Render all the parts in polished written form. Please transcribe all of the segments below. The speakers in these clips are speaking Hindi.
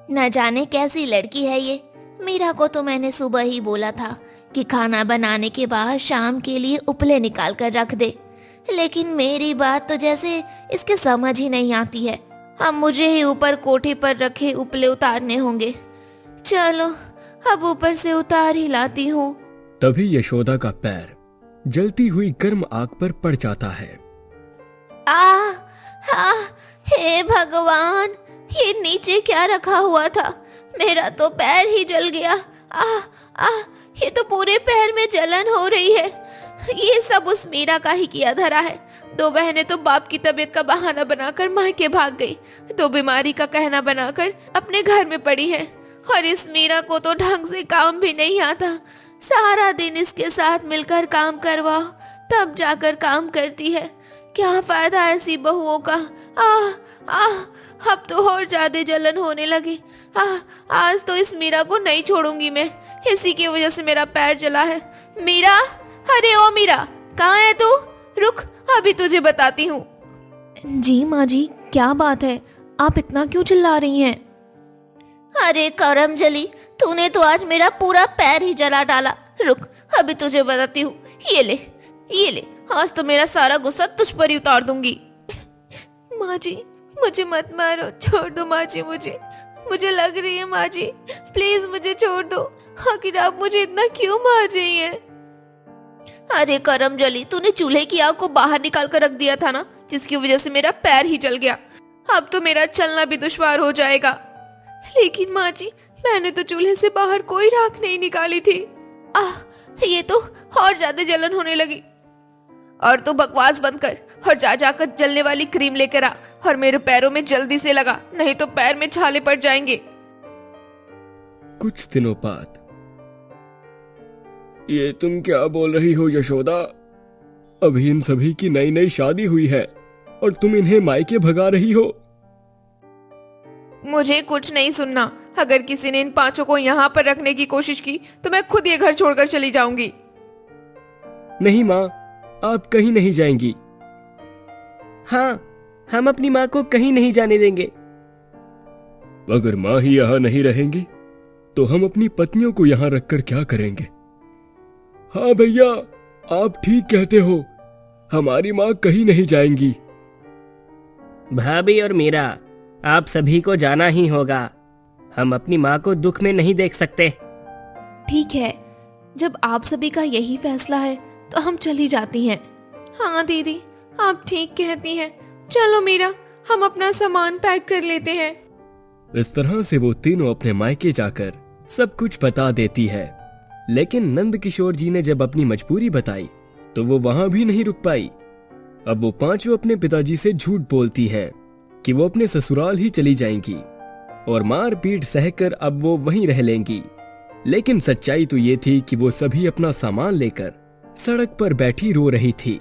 न जाने कैसी लड़की है ये। मीरा को तो मैंने सुबह ही बोला था कि खाना बनाने के बाद शाम के लिए उपले निकाल कर रख दे, लेकिन मेरी बात तो जैसे इसके समझ ही नहीं आती है। अब मुझे ही ऊपर कोठे पर रखे उपले उतारने होंगे। चलो अब ऊपर से उतार ही लाती हूँ। तभी यशोदा का पैर जलती हुई गर्म आग पर पड़ जाता है। आ, आ, हे भगवान, ये नीचे क्या रखा हुआ था? मेरा तो पैर ही जल गया। ये तो पूरे पैर में जलन हो रही है। ये सब उस मीरा का ही किया धरा है। दो बहनें तो बाप की तबीयत का बहाना बनाकर मायके भाग गई, दो बीमारी का कहना बनाकर अपने घर में पड़ी है। और इस मीरा को तो ढंग से काम भी नहीं आता। सारा दिन इसके साथ मिलकर काम करवाओ तब जाकर काम करती है। क्या फायदा ऐसी बहुओं का। अब तो और ज्यादा जलन होने लगी। आज तो इस मीरा को नहीं छोड़ूंगी मैं। इसी की वजह से मेरा पैर जला है। मीरा, अरे ओ मीरा, कहाँ है तू? रुक, अभी तुझे बताती हूँ। जी माँ जी, क्या बात है? आप इतना क्यों चिल्ला रही हैं? अरे करमजली, तूने तो आज मेरा पूरा पैर ही जला डाला। रुक, अभी तुझे बताती हूँ। ये ले, आज तो मेरा सारा गुस्सा तुझ पर ही उतार दूंगी। माँ जी, मुझे मत मारो, छोड़ दो माँ जी। मुझे लग रही है माँ जी, प्लीज मुझे छोड़ दो। आखिर आप मुझे इतना क्यों मार रही हैं? अरे करमजली, तूने चूल्हे की आग को बाहर निकाल कर रख दिया था ना, जिसकी वजह से मेरा पैर ही जल गया। अब तो मेरा चलना भी दुश्वार हो जाएगा। लेकिन माँ जी, मैंने तो चूल्हे से बाहर कोई राख नहीं निकाली थी। ये तो और ज्यादा जलन होने लगी। और तू बकवास बंद कर और जाकर जलने वाली क्रीम लेकर आ और मेरे पैरों में जल्दी से लगा, नहीं तो पैर में छाले पड़ जाएंगे। कुछ दिनों बाद। ये तुम क्या बोल रही हो यशोदा? अभी इन सभी की नई नई शादी हुई है और तुम इन्हें मायके भगा रही हो? मुझे कुछ नहीं सुनना। अगर किसी ने इन पांचों को यहाँ पर रखने की कोशिश की तो मैं खुद ये घर छोड़कर चली जाऊंगी। नहीं माँ, आप कहीं नहीं जाएंगी। हाँ, हम अपनी माँ को कहीं नहीं जाने देंगे। अगर माँ ही यहाँ नहीं रहेंगी तो हम अपनी पत्नियों को यहाँ रखकर क्या करेंगे? हाँ भैया, आप ठीक कहते हो, हमारी माँ कहीं नहीं जाएंगी। भाभी और मीरा, आप सभी को जाना ही होगा। हम अपनी माँ को दुख में नहीं देख सकते। ठीक है, जब आप सभी का यही फैसला है तो हम चली जाती हैं। हाँ दीदी, आप ठीक कहती हैं। चलो मीरा, हम अपना सामान पैक कर लेते हैं। इस तरह से वो तीनों अपने मायके जाकर सब कुछ बता देती है। लेकिन नंद किशोर जी ने जब अपनी मजबूरी बताई तो वो वहां भी नहीं रुक पाई। अब वो पांचों अपने पिताजी से झूठ बोलती हैं कि वो अपने ससुराल ही चली जाएंगी और मार पीट सहकर अब वो वहीं रह लेंगी। लेकिन सच्चाई तो ये थी कि वो सभी अपना सामान लेकर सड़क पर बैठी रो रही थी।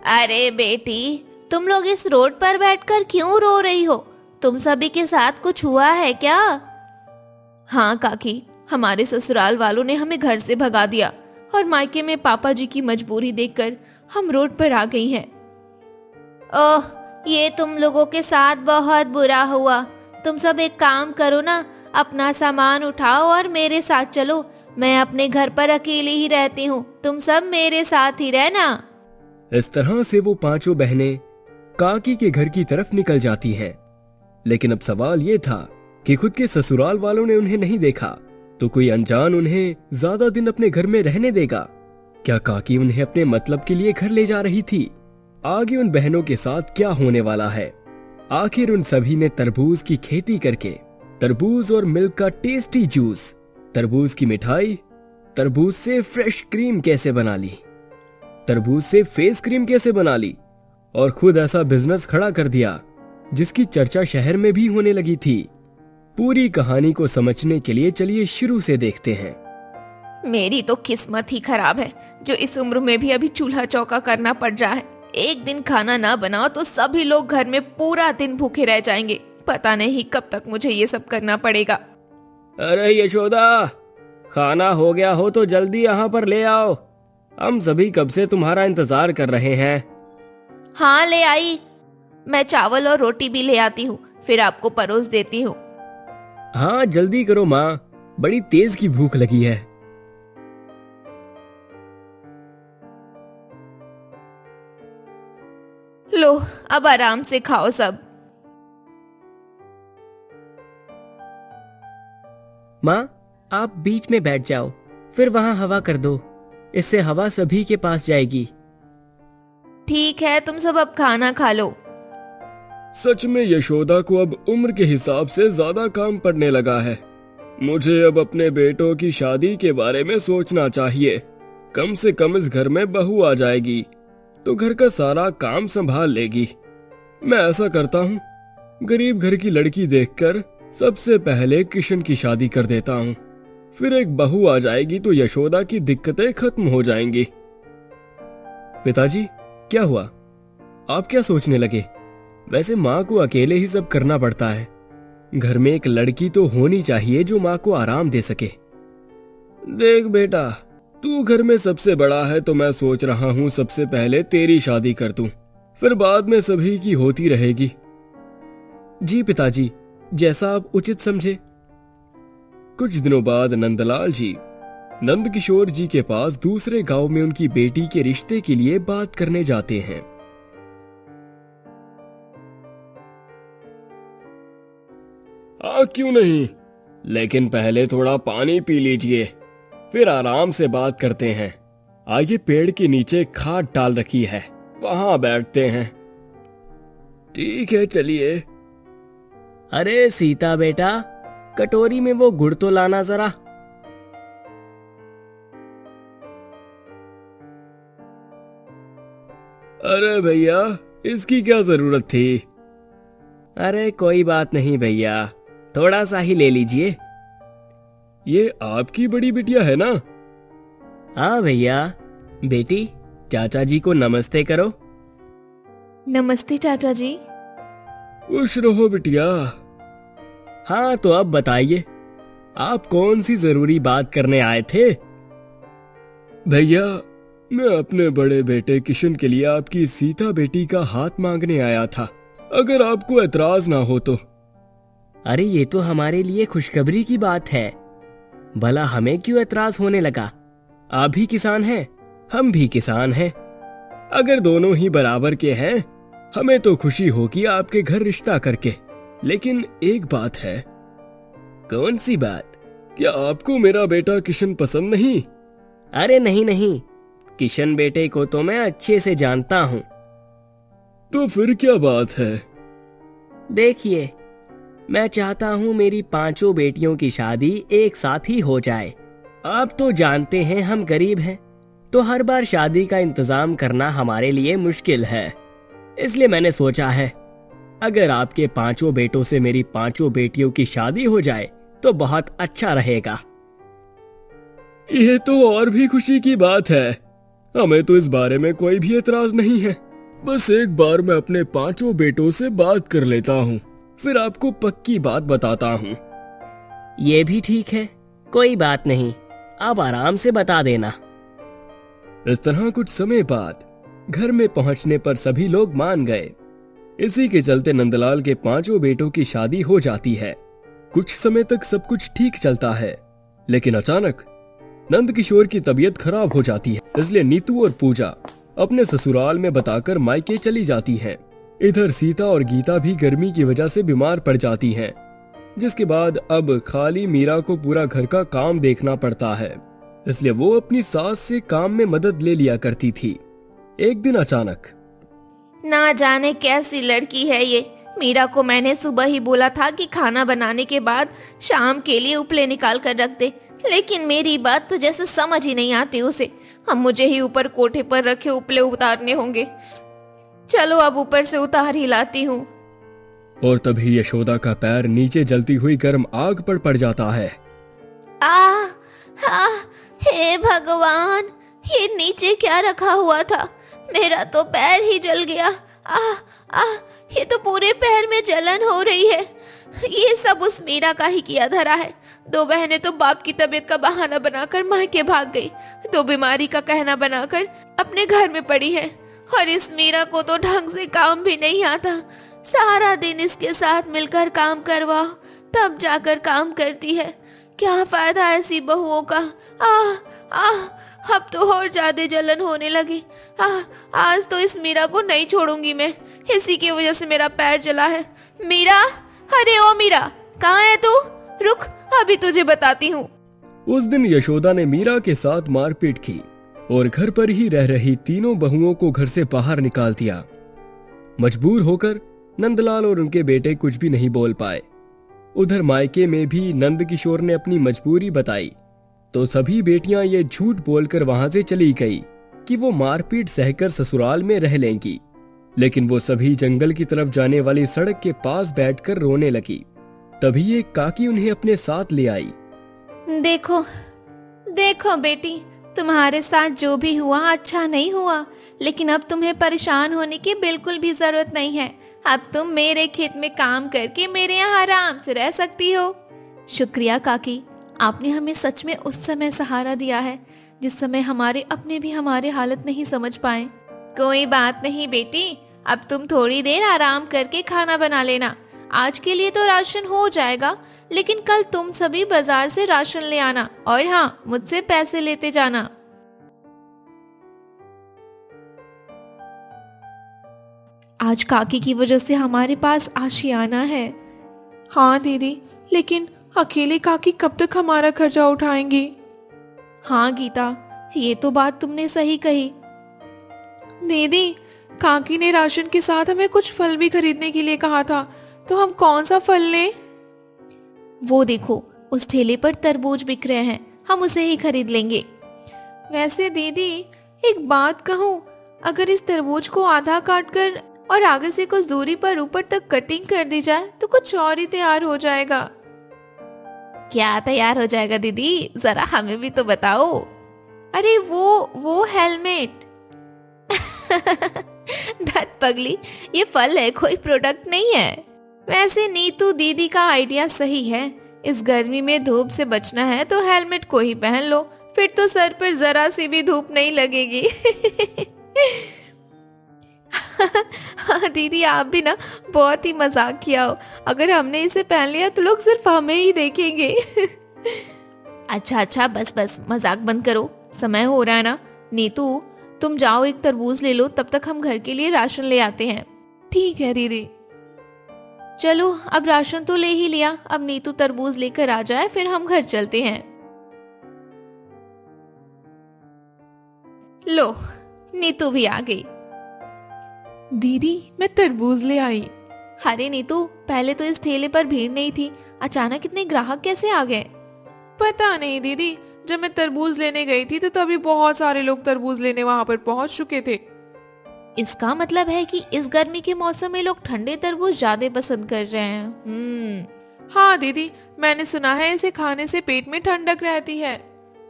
अरे बेटी, तुम लोग इस रोड पर बैठकर क्यों रो रही हो? तुम सभी के साथ कुछ हुआ है क्या? हाँ काकी, हमारे ससुराल वालों ने हमें घर से भगा दिया और मायके में पापा जी की मजबूरी देखकर हम रोड पर आ गई हैं। ओह, ये तुम लोगों के साथ बहुत बुरा हुआ। तुम सब एक काम करो ना, अपना सामान उठाओ और मेरे साथ चलो। मैं अपने घर पर अकेली ही रहती हूँ, तुम सब मेरे साथ ही रहना। इस तरह से वो पांचों बहनें काकी के घर की तरफ निकल जाती हैं। लेकिन अब सवाल ये था कि खुद के ससुराल वालों ने उन्हें नहीं देखा तो कोई अनजान उन्हें ज्यादा दिन अपने घर में रहने देगा? क्या काकी उन्हें अपने मतलब के लिए घर ले जा रही थी? आगे उन बहनों के साथ क्या होने वाला है? आखिर उन सभी ने तरबूज की खेती करके तरबूज और मिल्क का टेस्टी जूस, तरबूज की मिठाई, तरबूज से फ्रेश क्रीम कैसे बना ली, तरबूज से फेस क्रीम कैसे बना ली और खुद ऐसा बिजनेस खड़ा कर दिया जिसकी चर्चा शहर में भी होने लगी थी। पूरी कहानी को समझने के लिए चलिए शुरू से देखते हैं। मेरी तो किस्मत ही खराब है जो इस उम्र में भी अभी चूल्हा चौका करना पड़ रहा है। एक दिन खाना ना बनाओ तो सभी लोग घर में पूरा दिन भूखे रह जाएंगे। पता नहीं कब तक मुझे ये सब करना पड़ेगा। अरे यशोदा, खाना हो गया हो तो जल्दी यहाँ पर ले आओ। हम सभी कब से तुम्हारा इंतजार कर रहे हैं। हाँ ले आई। मैं चावल और रोटी भी ले आती हूँ, फिर आपको परोस देती हूँ। हाँ जल्दी करो माँ, बड़ी तेज की भूख लगी है। लो अब आराम से खाओ सब। माँ आप बीच में बैठ जाओ, फिर वहाँ हवा कर दो, इससे हवा सभी के पास जाएगी। ठीक है, तुम सब अब खाना खा लो। सच में यशोदा को अब उम्र के हिसाब से ज्यादा काम पड़ने लगा है। मुझे अब अपने बेटों की शादी के बारे में सोचना चाहिए। कम से कम इस घर में बहू आ जाएगी तो घर का सारा काम संभाल लेगी। मैं ऐसा करता हूँ, गरीब घर की लड़की देखकर सबसे पहले किशन की शादी कर देता हूँ, फिर एक बहू आ जाएगी तो यशोदा की दिक्कतें खत्म हो जाएंगी। पिताजी क्या हुआ, आप क्या सोचने लगे? वैसे माँ को अकेले ही सब करना पड़ता है, घर में एक लड़की तो होनी चाहिए जो माँ को आराम दे सके। देख बेटा, तू घर में सबसे बड़ा है तो मैं सोच रहा हूँ सबसे पहले तेरी शादी कर दूं, फिर बाद में सभी की होती रहेगी। जी पिताजी, जैसा आप उचित समझे। कुछ दिनों बाद नंदलाल जी नंदकिशोर जी के पास दूसरे गांव में उनकी बेटी के रिश्ते के लिए बात करने जाते हैं। क्यों नहीं, लेकिन पहले थोड़ा पानी पी लीजिए, फिर आराम से बात करते हैं। आगे पेड़ के नीचे खाट डाल रखी है, वहां बैठते हैं। ठीक है चलिए। अरे सीता बेटा, कटोरी में वो गुड़ तो लाना जरा। अरे भैया, इसकी क्या जरूरत थी? अरे कोई बात नहीं भैया, थोड़ा सा ही ले लीजिए। ये आपकी बड़ी बिटिया है ना? हाँ भैया। बेटी, चाचा जी को नमस्ते करो। नमस्ते चाचा जी। खुश रहो बिटिया। हाँ तो अब बताइए, आप कौन सी जरूरी बात करने आए थे? भैया, मैं अपने बड़े बेटे किशन के लिए आपकी सीता बेटी का हाथ मांगने आया था, अगर आपको एतराज ना हो तो। अरे ये तो हमारे लिए खुशखबरी की बात है, भला हमें क्यों एतराज होने लगा? आप भी किसान हैं, हम भी किसान हैं। अगर दोनों ही बराबर के हैं, हमें तो खुशी होगी आपके घर रिश्ता करके। लेकिन एक बात है। कौन सी बात? क्या आपको मेरा बेटा किशन पसंद नहीं? अरे नहीं नहीं, किशन बेटे को तो मैं अच्छे से जानता हूँ। तो फिर क्या बात है? देखिए, मैं चाहता हूँ मेरी 5 बेटियों की शादी एक साथ ही हो जाए। आप तो जानते हैं हम गरीब हैं, तो हर बार शादी का इंतजाम करना हमारे लिए मुश्किल है। इसलिए मैंने सोचा है, अगर आपके 5 बेटों से मेरी 5 बेटियों की शादी हो जाए तो बहुत अच्छा रहेगा। यह तो और भी खुशी की बात है। हमें तो इस बारे में कोई भी एतराज नहीं है। बस एक बार मैं अपने 5 बेटों से बात कर लेता हूँ, फिर आपको पक्की बात बताता हूँ। ये भी ठीक है, कोई बात नहीं, आप आराम से बता देना। इस तरह कुछ समय बाद घर में पहुंचने पर सभी लोग मान गए। इसी के चलते नंदलाल के 5 बेटों की शादी हो जाती है। कुछ समय तक सब कुछ ठीक चलता है, लेकिन अचानक नंदकिशोर की तबीयत खराब हो जाती है। इसलिए नीतू और पूजा अपने ससुराल में बताकर मायके चली जाती हैं। इधर सीता और गीता भी गर्मी की वजह से बीमार पड़ जाती हैं, जिसके बाद अब खाली मीरा को पूरा घर का काम देखना पड़ता है। इसलिए वो अपनी सास से काम में मदद ले लिया करती थी। एक दिन अचानक, ना जाने कैसी लड़की है ये। मीरा को मैंने सुबह ही बोला था कि खाना बनाने के बाद शाम के लिए उपले निकाल कर रख दे, लेकिन मेरी बात तो जैसे समझ ही नहीं आती उसे। हम मुझे ही ऊपर कोठे पर रखे उपले उतारने होंगे। चलो अब ऊपर से उतार ही लाती हूँ। और तभी यशोदा का पैर नीचे जलती हुई गर्म आग पर पड़ जाता है। हे भगवान, ये नीचे क्या रखा हुआ था? मेरा तो पैर ही जल गया। ये तो पूरे पैर में जलन हो रही है। ये सब उस मीरा का ही किया धरा है। 2 बहनें तो बाप की तबीयत का बहाना बनाकर मायके भाग गई, 2 बीमारी का कहना बनाकर अपने घर में पड़ी है। और इस मीरा को तो ढंग से काम भी नहीं आता। सारा दिन इसके साथ मिलकर काम करवाओ, तब जाकर काम करती है। क्या फायदा ऐसी बहुओं का। आह आह, अब तो और ज्यादा जलन होने लगी। आज तो इस मीरा को नहीं छोड़ूंगी मैं। इसी की वजह से मेरा पैर जला है। मीरा, अरे ओ मीरा, कहाँ है तू? रुक, अभी तुझे बताती हूँ। उस दिन यशोदा ने मीरा के साथ मारपीट की और घर पर ही रह रही तीनों बहुओं को घर से बाहर निकाल दिया। मजबूर होकर नंदलाल और उनके बेटे कुछ भी नहीं बोल पाए। उधर मायके में भी नंद किशोर ने अपनी मजबूरी बताई तो सभी बेटियां ये झूठ बोलकर वहां से चली गई कि वो मारपीट सहकर ससुराल में रह लेंगी। लेकिन वो सभी जंगल की तरफ जाने वाली सड़क के पास बैठकर रोने लगी। तभी एक काकी उन्हें अपने साथ ले आई। देखो देखो बेटी, तुम्हारे साथ जो भी हुआ अच्छा नहीं हुआ, लेकिन अब तुम्हें परेशान होने की बिल्कुल भी जरूरत नहीं है। अब तुम मेरे खेत में काम करके मेरे यहाँ आराम से रह सकती हो। शुक्रिया काकी, आपने हमें सच में उस समय सहारा दिया है जिस समय हमारे अपने भी हमारे हालत नहीं समझ पाए। कोई बात नहीं बेटी, अब तुम थोड़ी देर आराम करके खाना बना लेना। आज के लिए तो राशन हो जाएगा, लेकिन कल तुम सभी बाजार से राशन ले आना और हाँ, मुझसे पैसे लेते जाना। आज काकी की वजह से हमारे पास आशियाना है। हाँ दीदी, लेकिन अकेले काकी कब तक हमारा खर्चा उठाएंगी? हाँ गीता, ये तो बात तुमने सही कही। दीदी, काकी ने राशन के साथ हमें कुछ फल भी खरीदने के लिए कहा था, तो हम कौन सा फल लें? वो देखो, उस ठेले पर तरबूज बिक रहे हैं, हम उसे ही खरीद लेंगे। वैसे दीदी, एक बात कहूँ, अगर इस तरबूज को आधा काट कर और आगे से कुछ दूरी पर ऊपर तक कटिंग कर दी जाए तो कुछ और ही तैयार हो जाएगा। क्या तैयार हो जाएगा दीदी, जरा हमें भी तो बताओ। अरे वो हेलमेट। धत पगली, ये फल है, कोई प्रोडक्ट नहीं है। वैसे नीतू दीदी का आइडिया सही है। इस गर्मी में धूप से बचना है तो हेलमेट को ही पहन लो, फिर तो सर पर जरा सी भी धूप नहीं लगेगी। हाँ दीदी, आप भी ना बहुत ही मजाक किया हो। अगर हमने इसे पहन लिया तो लोग सिर्फ हमें ही देखेंगे। अच्छा बस मजाक बंद करो, समय हो रहा है ना। नीतू, तुम जाओ एक तरबूज ले लो, तब तक हम घर के लिए राशन ले आते हैं। ठीक है दीदी। चलो, अब राशन तो ले ही लिया, अब नीतू तरबूज लेकर आ जाए, फिर हम घर चलते हैं। लो, नीतू भी आ गई। दीदी, मैं तरबूज ले आई। अरे नीतू, पहले तो इस ठेले पर भीड़ नहीं थी, अचानक इतने ग्राहक कैसे आ गए? पता नहीं दीदी, जब मैं तरबूज लेने गई थी तो तभी बहुत सारे लोग तरबूज लेने वहां पर पहुंच चुके थे। इसका मतलब है कि इस गर्मी के मौसम में लोग ठंडे तरबूज ज्यादा पसंद कर रहे हैं। हाँ दीदी, मैंने सुना है इसे खाने से पेट में ठंडक रहती है।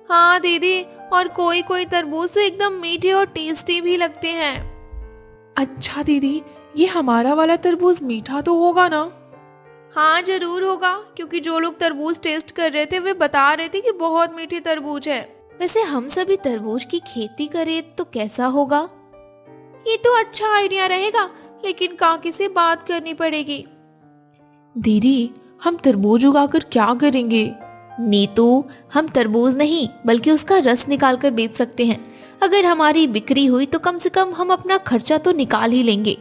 हाँ दीदी, और कोई कोई तरबूज तो एकदम मीठे और टेस्टी भी लगते हैं। अच्छा दीदी, ये हमारा वाला तरबूज मीठा तो होगा ना? हाँ जरूर होगा, क्योंकि जो लोग तरबूज टेस्ट कर रहे थे वे बता रहे थे कि बहुत मीठे तरबूज है। वैसे हम सभी तरबूज की खेती करें तो कैसा होगा? ये तो अच्छा आइडिया रहेगा, लेकिन काकी से बात करनी पड़ेगी। दीदी, हम तरबूज उगाकर क्या करेंगे? नीतू, हम तरबूज नहीं बल्कि उसका रस निकाल कर बेच सकते हैं। अगर हमारी बिक्री हुई तो कम से कम हम अपना खर्चा तो निकाल ही लेंगे।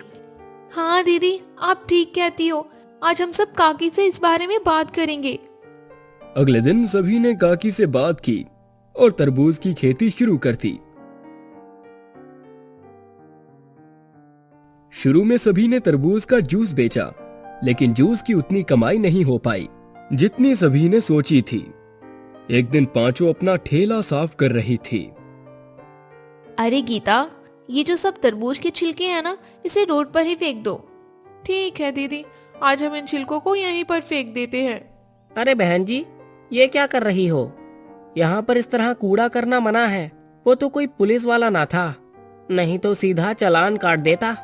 हाँ दीदी, आप ठीक कहती हो। आज हम सब काकी से इस बारे में बात करेंगे। अगले दिन सभी ने काकी से बात की और तरबूज की खेती शुरू कर दी। शुरू में सभी ने तरबूज का जूस बेचा, लेकिन जूस की उतनी कमाई नहीं हो पाई जितनी सभी ने सोची थी। एक दिन पांचों अपना ठेला साफ कर रही थी। अरे गीता, ये जो सब तरबूज के छिलके हैं ना, इसे रोड पर ही फेंक दो। ठीक है दीदी, आज हम इन छिलकों को यहीं पर फेंक देते हैं। अरे बहन जी, ये क्या कर रही हो? यहाँ पर इस तरह कूड़ा करना मना है। वो तो कोई पुलिस वाला ना था, नहीं तो सीधा चालान काट देता।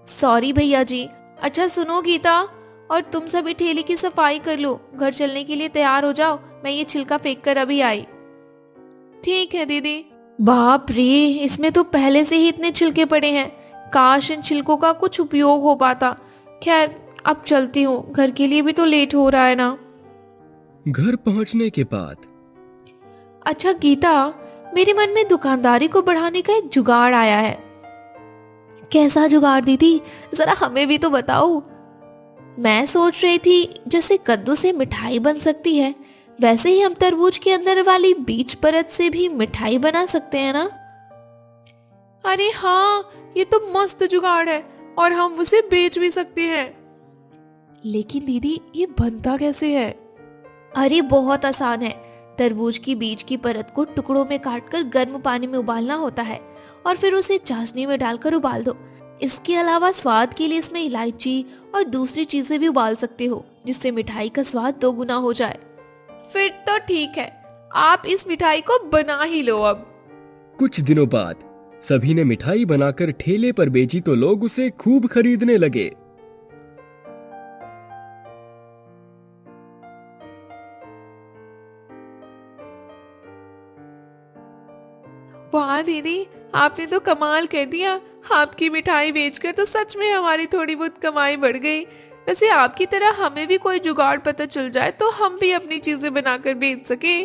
सॉरी भैया जी। अच्छा सुनो गीता, और तुम सभी ठेले की सफाई कर लो, घर चलने के लिए तैयार हो जाओ। मैं ये छिलका फेंक कर अभी आई। ठीक है दीदी। बाप रे, इसमें तो पहले से ही इतने छिलके पड़े हैं। काश इन छिलकों का कुछ उपयोग हो पाता। खैर, अब चलती हूँ, घर के लिए भी तो लेट हो रहा है ना। घर पहुंचने के बाद अच्छा गीता, मेरे मन में दुकानदारी को बढ़ाने का एक जुगाड़ आया है। कैसा जुगाड़ दीदी, जरा हमें भी तो बताओ। मैं सोच रही थी जैसे कद्दू से मिठाई बन सकती है, वैसे ही हम तरबूज के अंदर वाली बीज परत से भी मिठाई बना सकते हैं ना। अरे हाँ, ये तो मस्त जुगाड़ है और हम उसे बेच भी सकते हैं। लेकिन दीदी, ये बनता कैसे है? अरे बहुत आसान है। तरबूज की बीज की परत को टुकड़ों में काटकर गर्म पानी में उबालना होता है और फिर उसे चाशनी में डालकर उबाल दो। इसके अलावा स्वाद के लिए इसमें इलायची और दूसरी चीजें भी उबाल सकते हो, जिससे मिठाई का स्वाद दोगुना हो जाए। फिर तो ठीक है, आप इस मिठाई को बना ही लो अब। कुछ दिनों बाद सभी ने मिठाई बनाकर ठेले पर बेची तो लोग उसे खूब खरीदने लगे। वाह दीदी, आपने तो कमाल कर दिया। आपकी मिठाई बेचकर तो सच में हमारी थोड़ी बहुत कमाई बढ़ गई। वैसे आपकी तरह हमें भी कोई जुगाड़ पता चल जाए तो हम भी अपनी चीजें बनाकर बेच सके।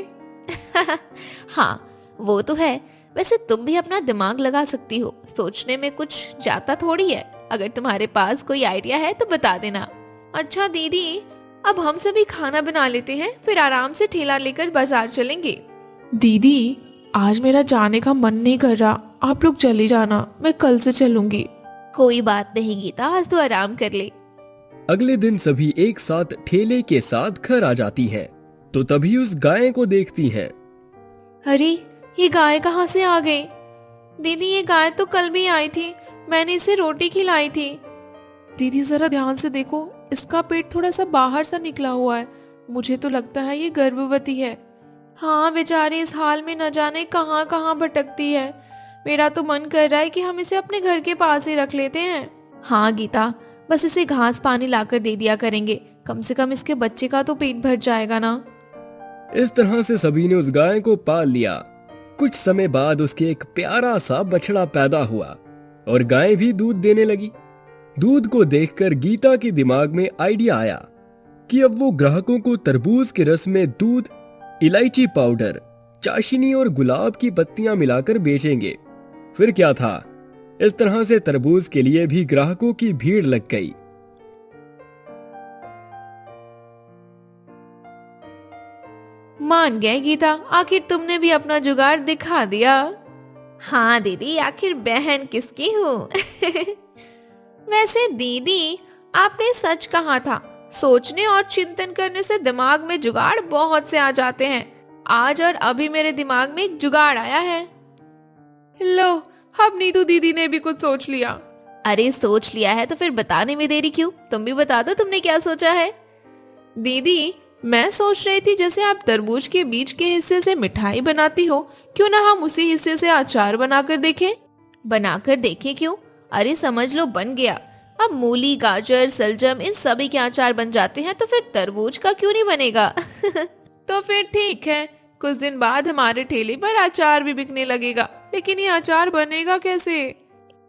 हाँ, वो तो है। वैसे तुम भी अपना दिमाग लगा सकती हो, सोचने में कुछ जाता थोड़ी है। अगर तुम्हारे पास कोई आइडिया है तो बता देना। अच्छा दीदी, अब हम सभी खाना बना लेते हैं, फिर आराम से ठेला लेकर बाजार चलेंगे। दीदी, आज मेरा जाने का मन नहीं कर रहा, आप लोग चले जाना, मैं कल से चलूंगी। कोई बात नहीं गीता, आज तो आराम कर ले। अगले दिन सभी एक साथ ठेले के साथ घर आ जाती हैं, तो तभी उस गाय को देखती हैं। अरे, ये गाय कहाँ से आ गई? दीदी, ये गाय तो कल भी आई थी, मैंने इसे रोटी खिलाई थी। दीदी जरा ध्यान से देखो, इसका पेट थोड़ा सा बाहर सा निकला हुआ है। मुझे तो लगता है ये गर्भवती है। हाँ, बेचारी इस हाल में न जाने कहाँ कहाँ भटकती है। मेरा तो मन कर रहा है कि हम इसे अपने घर के पास ही रख लेते हैं। हाँ गीता, बस इसे घास पानी लाकर दे दिया करेंगे, कम से कम इसके बच्चे का तो पेट भर जाएगा ना। इस तरह से सभी ने उस गाय को पाल लिया। कुछ समय बाद उसके एक प्यारा सा बछड़ा पैदा हुआ और गाय भी दूध देने लगी। दूध को देखकर गीता के दिमाग में आइडिया आया कि अब वो ग्राहकों को तरबूज के रस में दूध, इलायची पाउडर, चाशनी और गुलाब की पत्तियां मिलाकर बेचेंगे। फिर क्या था, इस तरह से तरबूज के लिए भी ग्राहकों की भीड़ लग गई। मान गए गीता, आखिर तुमने भी अपना जुगाड़ दिखा दिया। हाँ दीदी, आखिर बहन किसकी हूँ। वैसे दीदी, आपने सच कहा था, सोचने और चिंतन करने से दिमाग में जुगाड़ बहुत से आ जाते हैं। आज और अभी मेरे दिमाग में एक जुगाड़ आया है। लो, अब नीतू दीदी ने भी कुछ सोच लिया। अरे सोच लिया है तो फिर बताने में देरी क्यों? तुम भी बता दो, तुमने क्या सोचा है? दीदी, मैं सोच रही थी जैसे आप तरबूज के बीज के हिस्से से मिठाई बनाती हो, क्यों ना हम उसी हिस्से से अचार बनाकर देखें। बनाकर देखें क्यों? अरे समझ लो बन गया। अब मूली, गाजर, सलजम इन सभी के अचार बन जाते हैं, तो फिर तरबूज का क्यों नहीं बनेगा? तो फिर ठीक है, कुछ दिन बाद हमारे ठेले पर अचार भी बिकने लगेगा। लेकिन ये अचार बनेगा कैसे?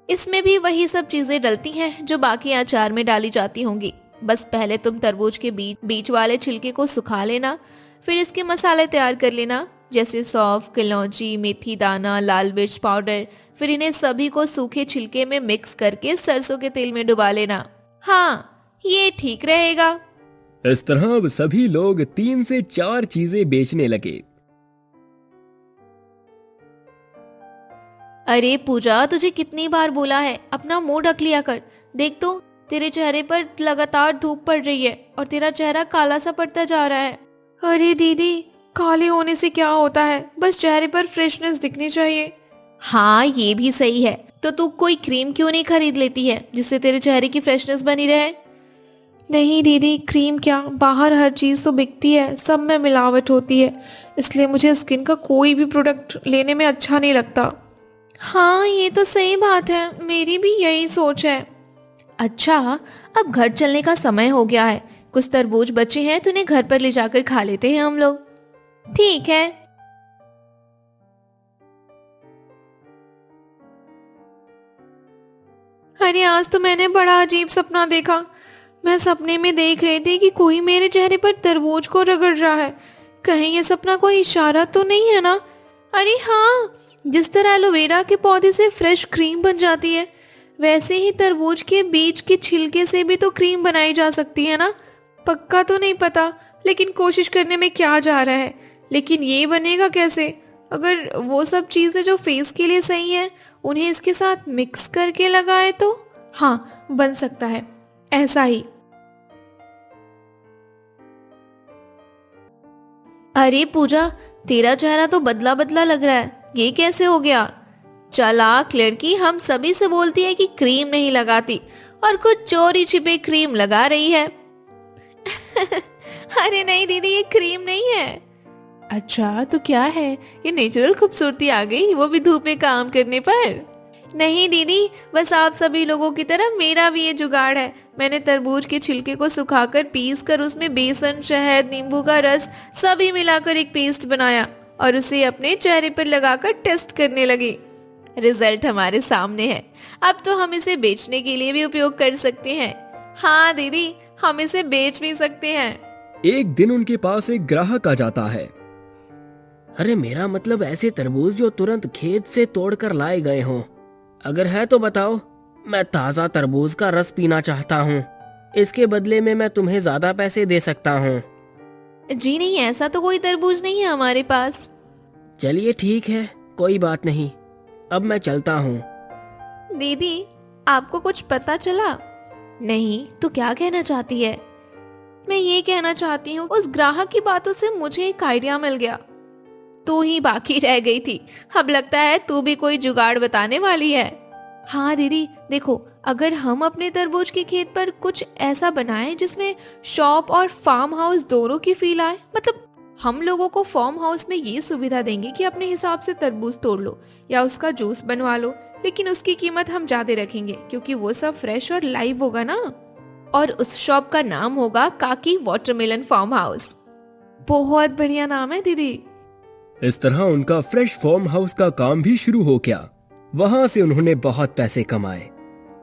इसमें भी वही सब चीजें डलती हैं जो बाकी अचार में डाली जाती होंगी। बस पहले तुम तरबूज के बीच वाले छिलके को सुखा लेना, फिर इसके मसाले तैयार कर लेना, जैसे सौंफ, कलौंजी, मेथी दाना, लाल मिर्च पाउडर। फिर इन्हें सभी को सूखे छिलके में मिक्स करके सरसों के तेल में डुबा लेना। हाँ, ये ठीक रहेगा। इस तरह अब सभी लोग 3 से 4 चीजें बेचने लगे। अरे पूजा, तुझे कितनी बार बोला है अपना मुंह ढक लिया कर। देख तो, तेरे चेहरे पर लगातार धूप पड़ रही है और तेरा चेहरा काला सा पड़ता जा रहा है। अरे दीदी, काले होने से क्या होता है, बस चेहरे पर फ्रेशनेस दिखनी चाहिए। हाँ, ये भी सही है। तो तू कोई क्रीम क्यों नहीं खरीद लेती है जिससे तेरे चेहरे की फ्रेशनेस बनी रहे? नहीं दीदी, क्रीम क्या, बाहर हर चीज तो बिकती है, सब में मिलावट होती है, इसलिए मुझे स्किन का कोई भी प्रोडक्ट लेने में अच्छा नहीं लगता। हाँ, ये तो सही बात है, मेरी भी यही सोच है। अच्छा, अब घर चलने का समय हो गया है। कुछ तरबूज बचे हैं, तो उन्हें घर पर ले जाकर खा लेते हैं हम लोग। ठीक है। अरे आज तो मैंने बड़ा अजीब सपना देखा। मैं सपने में देख रही थी कि कोई मेरे चेहरे पर तरबूज को रगड़ रहा है। कहीं ये सपना कोई इशारा तो नहीं है ना? अरे हाँ, जिस तरह एलोवेरा के पौधे से फ्रेश क्रीम बन जाती है, वैसे ही तरबूज के बीज के छिलके से भी तो क्रीम बनाई जा सकती है ना। पक्का तो नहीं पता, लेकिन कोशिश करने में क्या जा रहा है। लेकिन ये बनेगा कैसे? अगर वो सब चीजें जो फेस के लिए सही है उन्हें इसके साथ मिक्स करके लगाए तो हाँ, बन सकता है ऐसा ही। अरे पूजा, तेरा चेहरा तो बदला बदला लग रहा है, ये कैसे हो गया? चालाक लड़की हम सभी से बोलती है कि क्रीम नहीं लगाती और कुछ चोरी छिपे क्रीम लगा रही है। अरे नहीं दीदी, ये क्रीम नहीं है। अच्छा तो क्या है? ये नेचुरल खूबसूरती आ गई, वो भी धूप में काम करने पर। नहीं दीदी, बस आप सभी लोगों की तरह मेरा भी ये जुगाड़ है। मैंने तरबूज के छिलके को सुखाकर पीस कर उसमें बेसन, शहद, नींबू का रस सभी मिलाकर एक पेस्ट बनाया और उसे अपने चेहरे पर लगाकर टेस्ट करने लगी। रिजल्ट हमारे सामने है। अब तो हम इसे बेचने के लिए भी उपयोग कर सकते हैं। हाँ दीदी, हम इसे बेच भी सकते हैं। एक दिन उनके पास एक ग्राहक आ जाता है। अरे मेरा मतलब ऐसे तरबूज जो तुरंत खेत से तोड़कर लाए गए हों। अगर है तो बताओ, मैं ताज़ा तरबूज का रस पीना चाहता हूँ। इसके बदले में मैं तुम्हें ज्यादा पैसे दे सकता हूँ। जी नहीं, ऐसा तो कोई तरबूज नहीं है हमारे पास। चलिए ठीक है, कोई बात नहीं, अब मैं चलता हूँ। दीदी, आपको कुछ पता चला? नहीं, तो क्या कहना चाहती है? मैं ये कहना चाहती हूँ, उस ग्राहक की बातों से मुझे एक आइडिया मिल गया। तू ही बाकी रह गई थी। अब लगता है तू भी कोई जुगाड़ बताने वाली है। हाँ दीदी, देखो, अगर हम अपने तरबूज के खेत पर कुछ ऐसा बनाएं जिसमें शॉप और फार्म हाउस दोनों की फील आए, मतलब हम लोगों को फार्म हाउस में ये सुविधा देंगे कि अपने हिसाब से तरबूज तोड़ लो या उसका जूस बनवा लो, लेकिन उसकी कीमत हम ज्यादा रखेंगे क्योंकि वो सब फ्रेश और लाइव होगा ना। और उस शॉप का नाम होगा काकी वाटरमेलन फार्म हाउस। बहुत बढ़िया नाम है दीदी। इस तरह उनका फ्रेश फार्म हाउस का काम भी शुरू हो गया। वहां से उन्होंने बहुत पैसे कमाए।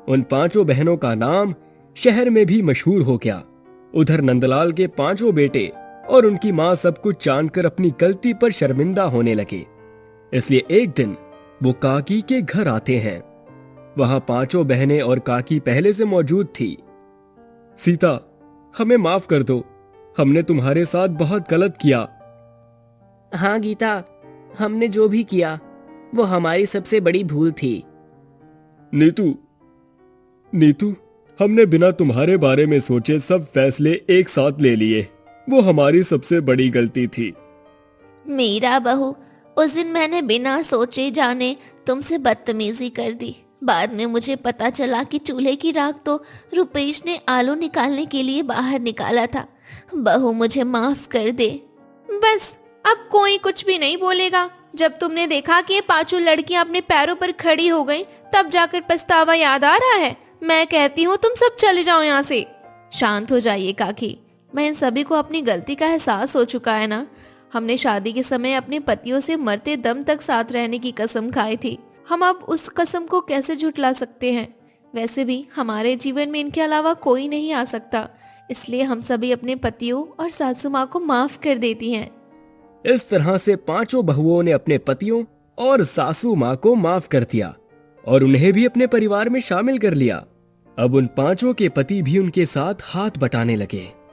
उन पांचों बहनों का नाम शहर में भी मशहूर हो गया। उधर नंदलाल के पांचों बेटे और उनकी माँ सब कुछ जानकर अपनी गलती पर शर्मिंदा होने लगे। इसलिए एक दिन वो काकी के घर आते हैं। वहां पांचों बहनें और काकी पहले से मौजूद थी। सीता, हमें माफ कर दो, हमने तुम्हारे साथ बहुत गलत किया। हाँ गीता, हमने जो भी किया वो हमारी सबसे बड़ी भूल थी। नीतू, हमने बिना तुम्हारे बारे में सोचे सब फैसले एक साथ ले लिए। वो हमारी सबसे बड़ी गलती थी। मेरा बहू, उस दिन मैंने बिना सोचे जाने तुमसे बदतमीजी कर दी। बाद में मुझे पता चला कि चूल्हे की राख तो रुपेश ने आलू निकालने के लिए बाहर निकाला था। बहू, मुझे माफ कर दे। बस अब कोई कुछ भी नहीं बोलेगा। जब तुमने देखा कि ये पांचों लड़कियां अपने पैरों पर खड़ी हो गईं, तब जाकर पछतावा याद आ रहा है। मैं कहती हूँ तुम सब चले जाओ यहाँ से। शांत हो जाइए काकी, मैं इन सभी को अपनी गलती का एहसास हो चुका है ना। हमने शादी के समय अपने पतियों से मरते दम तक साथ रहने की कसम खाई थी। हम अब उस कसम को कैसे झुठला सकते हैं? वैसे भी हमारे जीवन में इनके अलावा कोई नहीं आ सकता, इसलिए हम सभी अपने पतियों और सासू माँ को माफ कर देती हैं। इस तरह से पांचों बहुओं ने अपने पतियों और सासू माँ को माफ कर दिया और उन्हें भी अपने परिवार में शामिल कर लिया। अब उन पांचों के पति भी उनके साथ हाथ बटाने लगे।